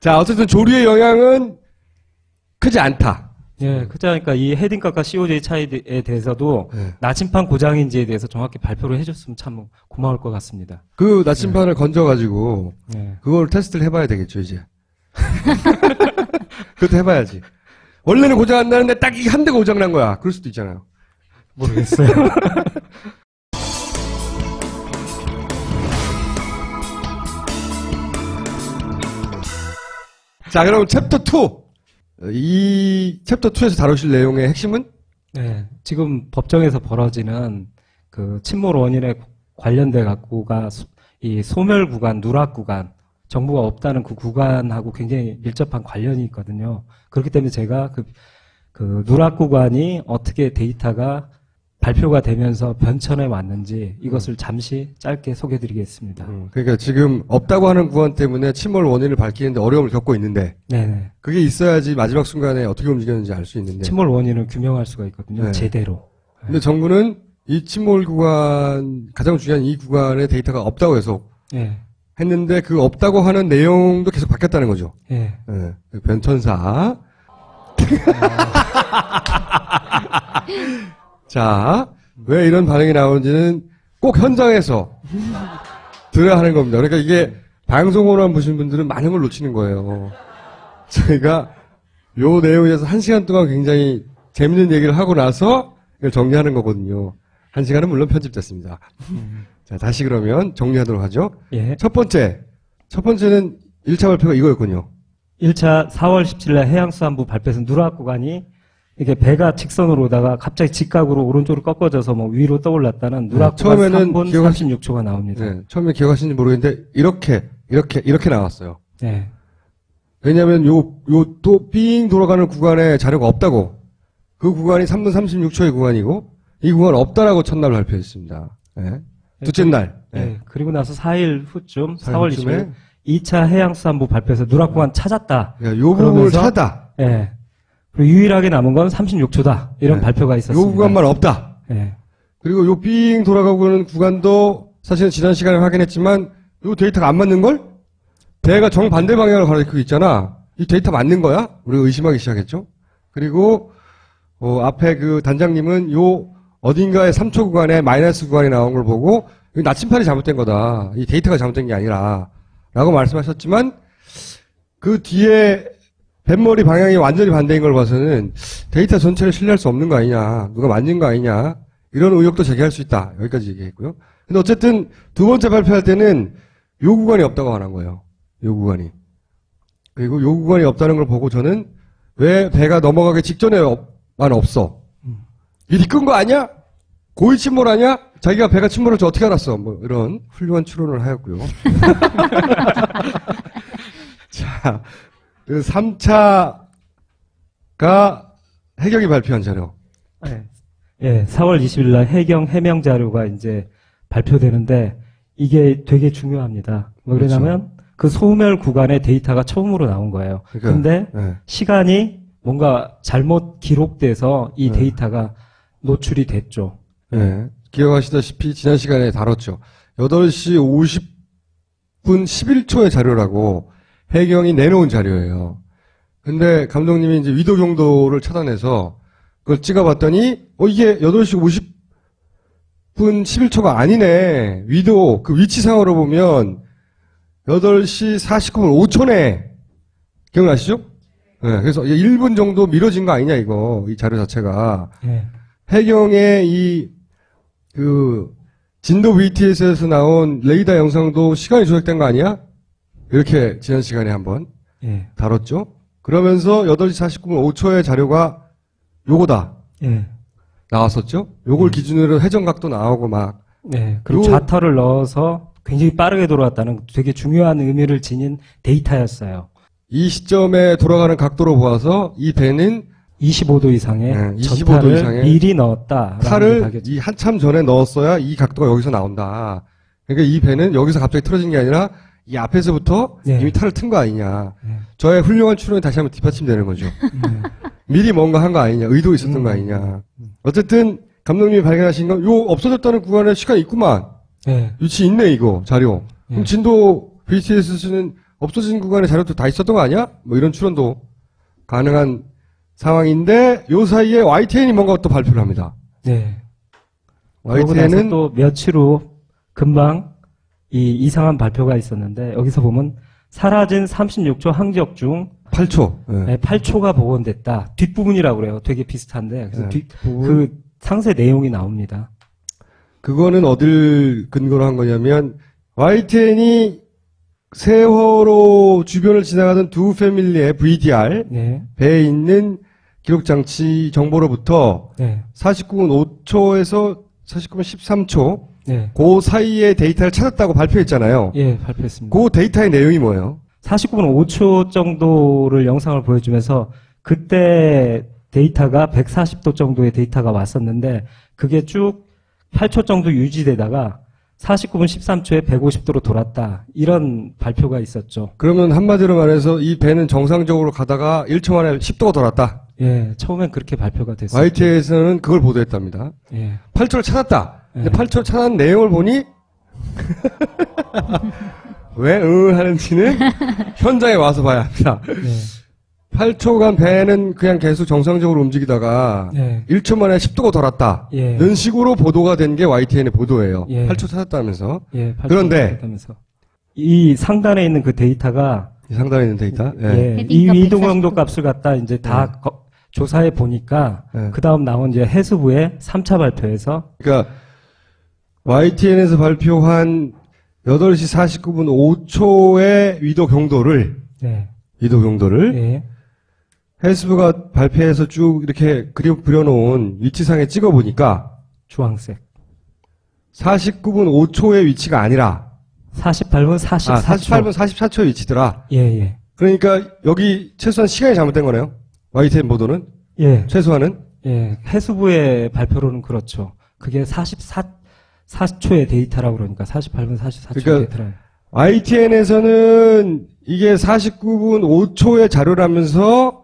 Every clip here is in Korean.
자, 어쨌든 조류의 영향은 크지 않다. 예, 크지 않으니까 이 헤딩값과 COJ 차이에 대해서도 네. 나침판 고장인지에 대해서 정확히 발표를 해줬으면 참 고마울 것 같습니다. 그 나침판을 건져가지고 예. 그걸 테스트를 해봐야 되겠죠, 이제. 그것도 해봐야지. 원래는 고장 안 나는데 딱 이 한 대가 고장 난 거야. 그럴 수도 있잖아요. 모르겠어요. 자, 그럼 챕터 2. 이 챕터 2에서 다루실 내용의 핵심은? 네, 지금 법정에서 벌어지는 그 침몰 원인에 관련돼 갖고가 이 소멸 구간, 누락 구간, 정보가 없다는 그 구간하고 굉장히 밀접한 관련이 있거든요. 그렇기 때문에 제가 그 누락 구간이 어떻게 데이터가 발표가 되면서 변천해 왔는지 이것을 잠시 짧게 소개해드리겠습니다. 그러니까 지금 없다고 하는 구간 때문에 침몰 원인을 밝히는데 어려움을 겪고 있는데 네네. 그게 있어야지 마지막 순간에 어떻게 움직였는지 알 수 있는데 침몰 원인을 규명할 수가 있거든요. 네. 제대로. 근데 정부는 이 침몰 구간 가장 중요한 이 구간에 데이터가 없다고 해서 예. 했는데 그 없다고 하는 내용도 계속 바뀌었다는 거죠. 예. 네. 변천사. 자, 왜 이런 반응이 나오는지는 꼭 현장에서 들어야 하는 겁니다. 그러니까 이게 방송으로만 보신 분들은 많은 걸 놓치는 거예요. 저희가 요 내용에 대해서 1시간 동안 굉장히 재밌는 얘기를 하고 나서 이걸 정리하는 거거든요. 1시간은 물론 편집됐습니다. 자, 다시 그러면 정리하도록 하죠. 예. 첫 번째는 1차 발표가 이거였군요. 1차 4월 17일 날 해양수산부 발표에서 누락 구간이 이게 배가 직선으로 오다가 갑자기 직각으로 오른쪽으로 꺾어져서 뭐 위로 떠올랐다는 누락 구간 처음에는 3분 36초가 나옵니다. 네, 처음에 기억하시는지 모르겠는데 이렇게 나왔어요. 네. 왜냐하면 또 삥 돌아가는 구간에 자료가 없다고. 그 구간이 3분 36초의 구간이고 이 구간 없다라고 첫날 발표했습니다. 네. 둘째 날. 네. 네. 그리고 나서 4일 후쯤 4월 20일 후쯤에 2차 해양수산부 발표에서 누락 구간 찾았다. 야, 요 부분을 찾았다. 예. 그리고 유일하게 남은 건 36초다. 이런 발표가 있었습니다. 요 구간만 없다. 예. 그리고 요 삥 돌아가고 있는 구간도 사실은 지난 시간에 확인했지만 요 데이터가 안 맞는 걸? 배가 정반대 방향을 가리키고 있잖아. 이 데이터 맞는 거야? 우리가 의심하기 시작했죠. 그리고 앞에 그 단장님은 요 어딘가에 3초 구간에 마이너스 구간이 나온 걸 보고 이 나침판이 잘못된 거다. 이 데이터가 잘못된 게 아니라 라고 말씀하셨지만 그 뒤에 뱃머리 방향이 완전히 반대인 걸 봐서는 데이터 전체를 신뢰할 수 없는 거 아니냐, 누가 만진 거 아니냐, 이런 의혹도 제기할 수 있다. 여기까지 얘기했고요. 근데 어쨌든 두 번째 발표할 때는 요 구간이 없다고 말한 거예요. 요 구간이. 그리고 요 구간이 없다는 걸 보고 저는 왜 배가 넘어가기 직전에만 없어? 미리 끈 거 아니야? 고의 침몰 아니야? 자기가 배가 침몰할 줄 어떻게 알았어? 뭐 이런 훌륭한 추론을 하였고요. 자, 그 3차가 해경이 발표한 자료. 네. 예, 4월 20일 날 해경 해명 자료가 이제 발표되는데 이게 되게 중요합니다. 뭐 그러냐면 그렇죠. 그 소멸 구간의 데이터가 처음으로 나온 거예요. 근데 네. 시간이 뭔가 잘못 기록돼서 이 데이터가 노출이 됐죠. 네. 기억하시다시피 지난 시간에 다뤘죠. 8시 50분 11초의 자료라고 해경이 내놓은 자료예요. 근데 감독님이 이제 위도 경도를 차단해서 그걸 찍어봤더니 이게 8시 50분 11초가 아니네. 위도 그 위치상으로 보면 8시 49분 5초네. 기억나시죠? 네, 그래서 1분 정도 미뤄진 거 아니냐 이거 이 자료 자체가. 예. 해경의 진도 VTS에서 나온 레이더 영상도 시간이 조작된 거 아니야? 이렇게 지난 시간에 한번 예. 다뤘죠. 그러면서 8시 49분 5초의 자료가 요거다. 예. 나왔었죠. 요걸 기준으로 회전각도 나오고 막. 네. 그리고 좌터를 넣어서 굉장히 빠르게 돌아왔다는 되게 중요한 의미를 지닌 데이터였어요. 이 시점에 돌아가는 각도로 보아서 이 배는 25도 이상의 25도 전타를 이상의 미리 넣었다. 탈을 이 한참 전에 넣었어야 이 각도가 여기서 나온다. 그러니까 이 배는 여기서 갑자기 틀어진 게 아니라 이 앞에서부터 네. 이미 탈을 튼 거 아니냐. 네. 저의 훌륭한 추론이 다시 한번 뒷받침되는 거죠. 미리 뭔가 한 거 아니냐. 의도 있었던 거 아니냐. 어쨌든 감독님이 발견하신 건 요 없어졌다는 구간에 시간이 있구만. 네. 위치 있네 이거 자료. 그럼 진도 BTS는 없어진 구간에 자료도 다 있었던 거 아니야? 뭐 이런 추론도 가능한 상황인데 요 사이에 YTN이 뭔가 또 발표를 합니다. 네. 그러고 나서 YTN은 또 며칠 후 금방 이 이상한 발표가 있었는데 여기서 보면 사라진 36초 항적 중 8초. 예. 8초가 복원됐다. 뒷부분이라고 그래요. 되게 비슷한데 그래서 네. 뒷부분 그 상세 내용이 나옵니다. 그거는 어딜 근거로 한 거냐면 YTN이 세월호 주변을 지나가던 두 패밀리의 VDR 네. 배에 있는 기록장치 정보로부터 네. 49분 5초에서 49분 13초 네. 그 사이에 데이터를 찾았다고 발표했잖아요. 예, 발표했습니다. 그 데이터의 내용이 뭐예요? 49분 5초 정도를 영상을 보여주면서 그때 데이터가 140도 정도의 데이터가 왔었는데 그게 쭉 8초 정도 유지되다가 49분 13초에 150도로 돌았다. 이런 발표가 있었죠. 그러면 한마디로 말해서 이 배는 정상적으로 가다가 1초 만에 10도가 돌았다. 예, 처음엔 그렇게 발표가 됐어요. YTN에서는 그걸 보도했답니다. 예. 8초를 찾았다. 근데 네. 8초 찾은 내용을 보니 왜 하는지는 현장에 와서 봐야 합니다. 네. 8초간 배는 그냥 계속 정상적으로 움직이다가 네. 1초 만에 10도가 돌았다. 예. 이런 식으로 보도가 된 게 YTN의 보도예요. 예. 8초 찾았다면서. 예, 그런데 발표했다면서. 이 상단에 있는 그 데이터가 이 상단에 있는 데이터. 예. 예, 이 헤딩값 위동경도 140도. 값을 갖다 이제 다 조사해 보니까 예. 그 다음 나온 이제 해수부의 3차 발표에서 그러니까 YTN에서 발표한 8시 49분 5초의 위도 경도를 네. 예. 해수부가 발표해서 쭉 이렇게 그려놓은 위치상에 찍어보니까 주황색. 49분 5초의 위치가 아니라 48분 44초. 48분 44초의 위치더라. 예, 예. 그러니까 여기 최소한 시간이 잘못된 거네요. YTN 보도는 예. 최소한은 예. 해수부의 발표로는 그렇죠. 그게 44초의 데이터라고 그러니까 48분 44초 그러니까 데이터라. YTN에서는 이게 49분 5초의 자료라면서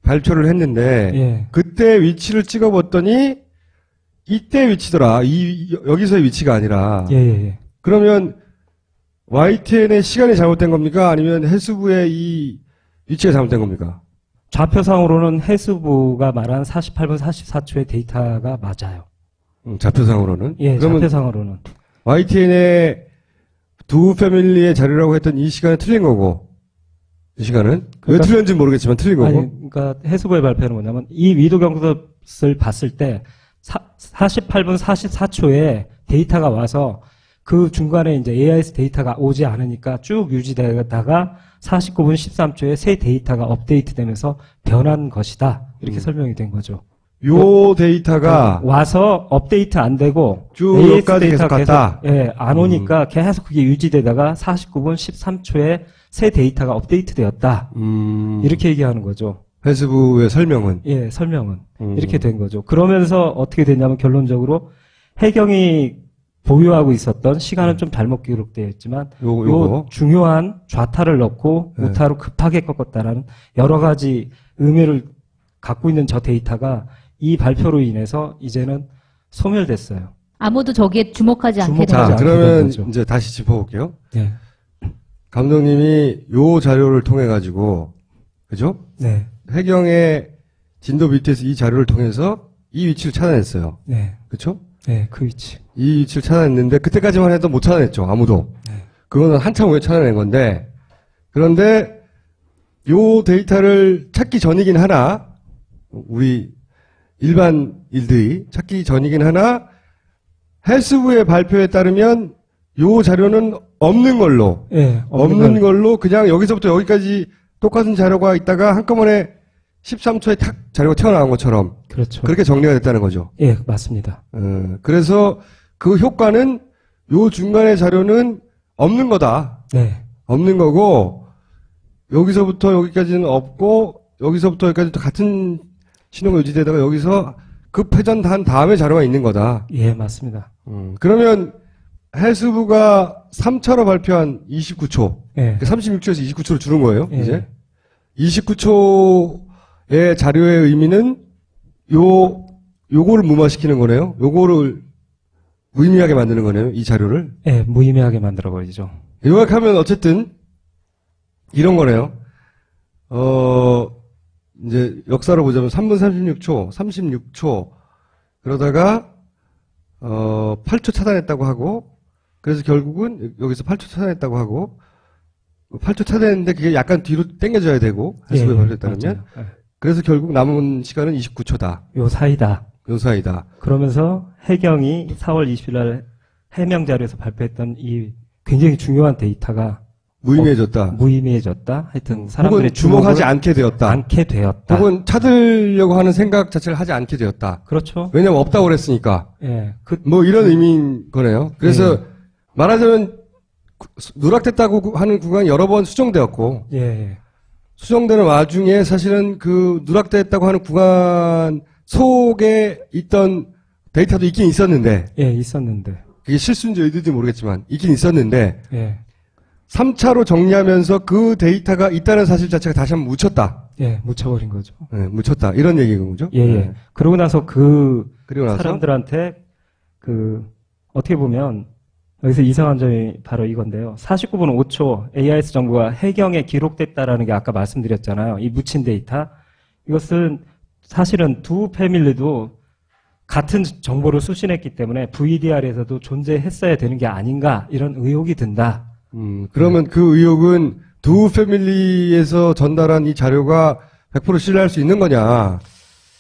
발표를 했는데 예. 그때 위치를 찍어봤더니 이때 위치더라. 여기서의 위치가 아니라. 예, 예, 예. 그러면 YTN의 시간이 잘못된 겁니까? 아니면 해수부의 이 위치가 잘못된 겁니까? 좌표상으로는 해수부가 말한 48분 44초의 데이터가 맞아요. 좌표상으로는. 예, 그러면 좌표상으로는. YTN의 두 패밀리의 자료라고 했던 이 시간은 틀린 거고, 이 시간은 왜 그러니까- 틀렸는지 모르겠지만 틀린 거고. 아니, 그러니까 해수부의 발표는 뭐냐면 이 위도 경도값을 봤을 때 48분 44초에 데이터가 와서 그 중간에 이제 AIS 데이터가 오지 않으니까 쭉 유지되다가 49분 13초에 새 데이터가 업데이트되면서 변한 것이다. 이렇게 설명이 된 거죠. 요 데이터가 와서 업데이트 안 되고 쭉 AS 여기까지 계속 데이터가 갔다. 예, 안 오니까 계속 그게 유지되다가 49분 13초에 새 데이터가 업데이트 되었다. 이렇게 얘기하는 거죠. 해수부의 설명은. 예, 설명은. 이렇게 된 거죠. 그러면서 어떻게 됐냐면 결론적으로 해경이 보유하고 있었던 시간은 좀 잘못 기록되어 있지만 요거. 요 중요한 좌타를 넣고 네. 우타로 급하게 꺾었다라는 여러 가지 의미를 갖고 있는 저 데이터가 이 발표로 인해서 이제는 소멸됐어요. 아무도 저기에 주목하지 않게 주목하지 되죠. 자, 않게 그러면 된 거죠. 이제 다시 짚어볼게요. 네. 감독님이 요 자료를 통해 가지고, 그죠? 네. 해경의 진도 BTS 이 자료를 통해서 이 위치를 찾아냈어요. 네. 그쵸? 네, 그 위치. 이 위치를 찾아냈는데 그때까지만 해도 못 찾아냈죠. 아무도. 네. 그거는 한참 후에 찾아낸 건데 그런데 요 데이터를 찾기 전이긴 하나 우리 일반 일들이 찾기 전이긴 하나 해수부의 발표에 따르면 요 자료는 없는 걸로 예, 없는 걸로 그냥 여기서부터 여기까지 똑같은 자료가 있다가 한꺼번에 13초에 탁 자료가 튀어나온 것처럼 그렇죠. 그렇게 정리가 됐다는 거죠. 예, 맞습니다. 그래서 그 효과는 요 중간의 자료는 없는 거다. 네. 없는 거고 여기서부터 여기까지는 없고 여기서부터 여기까지 또 같은 신호가 유지되다가 여기서 급회전한 다음에 자료가 있는 거다. 예, 맞습니다. 그러면 해수부가 3차로 발표한 29초, 예. 36초에서 29초를 줄은 거예요. 예. 이제 29초의 자료의 의미는 요거를 무마시키는 거네요. 요거를 무의미하게 만드는 거네요. 이 자료를. 예, 무의미하게 만들어버리죠. 요약하면 어쨌든 이런 거네요. 이제 역사로 보자면 3분 36초, 36초, 그러다가, 8초 차단했다고 하고, 그래서 결국은 여기서 8초 차단했다고 하고, 8초 차단했는데 그게 약간 뒤로 당겨져야 되고, 해수부에 발표했다면, 맞아요. 예. 그래서 결국 남은 시간은 29초다. 요 사이다. 요 사이다. 그러면서 해경이 4월 20일 날 해명 자료에서 발표했던 이 굉장히 중요한 데이터가 무의미해졌다. 무의미해졌다. 하여튼 사람들의 혹은 주목하지 주목을 않게 되었다. 않게 되었다. 혹은 찾으려고 하는 생각 자체를 하지 않게 되었다. 그렇죠. 왜냐면 없다고 그랬으니까. 예. 뭐 이런 의미인 거네요. 그래서 말하자면 누락됐다고 하는 구간이 여러 번 수정되었고 예. 수정되는 와중에 사실은 그 누락됐다고 하는 구간 속에 있던 데이터도 있긴 있었는데 예, 있었는데. 그게 실수인지 의도인지 모르겠지만 있긴 있었는데 예. 3차로 정리하면서 그 데이터가 있다는 사실 자체가 다시 한번 묻혔다. 예, 묻혀버린 거죠. 네, 묻혔다. 이런 얘기인 거죠. 예, 예. 네. 그러고 나서 그 그리고 나서 사람들한테 어떻게 보면 여기서 이상한 점이 바로 이건데요. 49분 5초 AIS 정보가 해경에 기록됐다라는 게 아까 말씀드렸잖아요. 이 묻힌 데이터. 이것은 사실은 두 패밀리도 같은 정보를 수신했기 때문에 VDR에서도 존재했어야 되는 게 아닌가 이런 의혹이 든다. 그러면 그 의혹은 두 패밀리에서 전달한 이 자료가 100% 신뢰할 수 있는 거냐.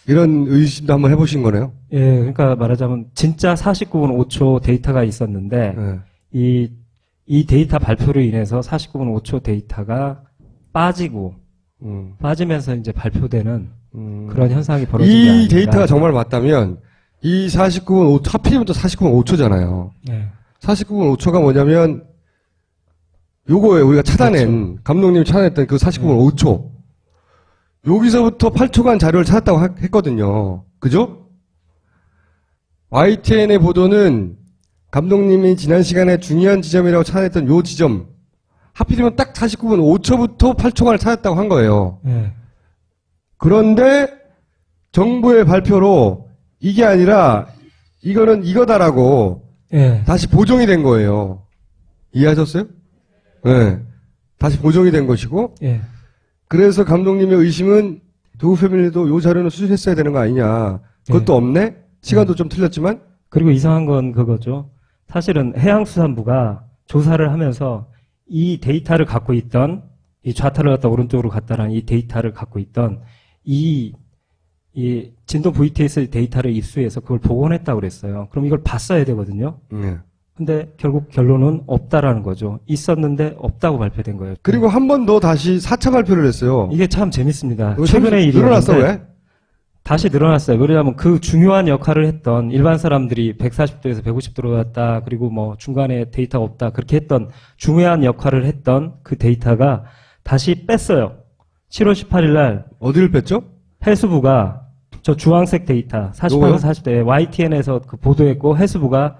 이런 의심도 한번 해보신 거네요. 예, 그러니까 말하자면 진짜 49분 5초 데이터가 있었는데 네. 이 데이터 발표로 인해서 49분 5초 데이터가 빠지고 빠지면서 이제 발표되는 그런 현상이 벌어진 게 이 아닌가. 데이터가 정말 맞다면 이 49분 5초, 하필이부터 49분 5초잖아요. 예. 49분 5초가 뭐냐면 요거예요. 우리가 찾아낸 그렇죠. 감독님이 찾아냈던 그 49분 5초. 여기서부터 8초간 자료를 찾았다고 했거든요. 그죠? YTN의 보도는 감독님이 지난 시간에 중요한 지점이라고 찾아냈던 요 지점 하필이면 딱 49분 5초부터 8초간을 찾았다고 한 거예요. 예. 그런데 정부의 발표로 이게 아니라 이거는 이거다라고 예. 다시 보정이 된 거예요. 이해하셨어요? 네. 다시 보정이 된 것이고 예. 그래서 감독님의 의심은 두 패밀리도 요 자료는 수신했어야 되는 거 아니냐. 그것도 없네? 시간도 좀 틀렸지만? 그리고 이상한 건 그거죠. 사실은 해양수산부가 조사를 하면서 이 데이터를 갖고 있던 이 좌타를 갖다 오른쪽으로 갔다라는 이 데이터를 갖고 있던 이 진도 VTS 데이터를 입수해서 그걸 복원했다고 그랬어요. 그럼 이걸 봤어야 되거든요. 네. 근데 결국 결론은 없다라는 거죠. 있었는데 없다고 발표된 거예요. 그리고 한 번 더 다시 4차 발표를 했어요. 이게 참 재밌습니다. 이거 최근에 일이 늘어났어, 왜? 다시 늘어났어요. 왜냐하면 그 중요한 역할을 했던 일반 사람들이 140도에서 150도로 갔다, 그리고 뭐 중간에 데이터가 없다, 그렇게 했던 중요한 역할을 했던 그 데이터가 다시 뺐어요. 7월 18일 날 어디를 뺐죠? 해수부가 저 주황색 데이터, 48분 40대 YTN에서 그 보도했고 해수부가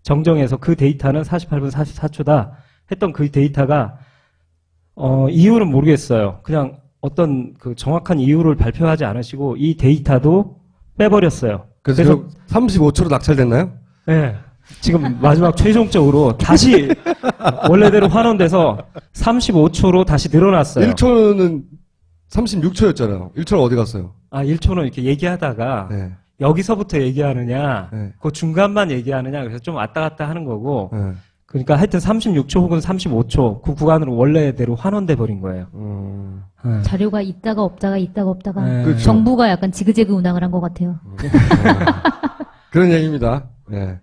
정정해서 그 데이터는 48분 44초다 했던 그 데이터가 이유는 모르겠어요. 그냥 어떤 그 정확한 이유를 발표하지 않으시고 이 데이터도 빼버렸어요. 그래서 35초로 낙찰됐나요? 네, 지금 마지막 최종적으로 다시 원래대로 환원돼서 35초로 다시 늘어났어요. 1초는 36초였잖아요. 1초는 어디 갔어요? 1초는 이렇게 얘기하다가 네. 여기서부터 얘기하느냐, 네. 그 중간만 얘기하느냐, 그래서 좀 왔다 갔다 하는 거고, 네. 그러니까 하여튼 36초 혹은 35초 그 구간으로 원래대로 환원돼 버린 거예요. 네. 자료가 있다가 없다가 있다가 없다가 네. 그렇죠. 정부가 약간 지그재그 운항을 한 것 같아요. 그런 얘기입니다. 네.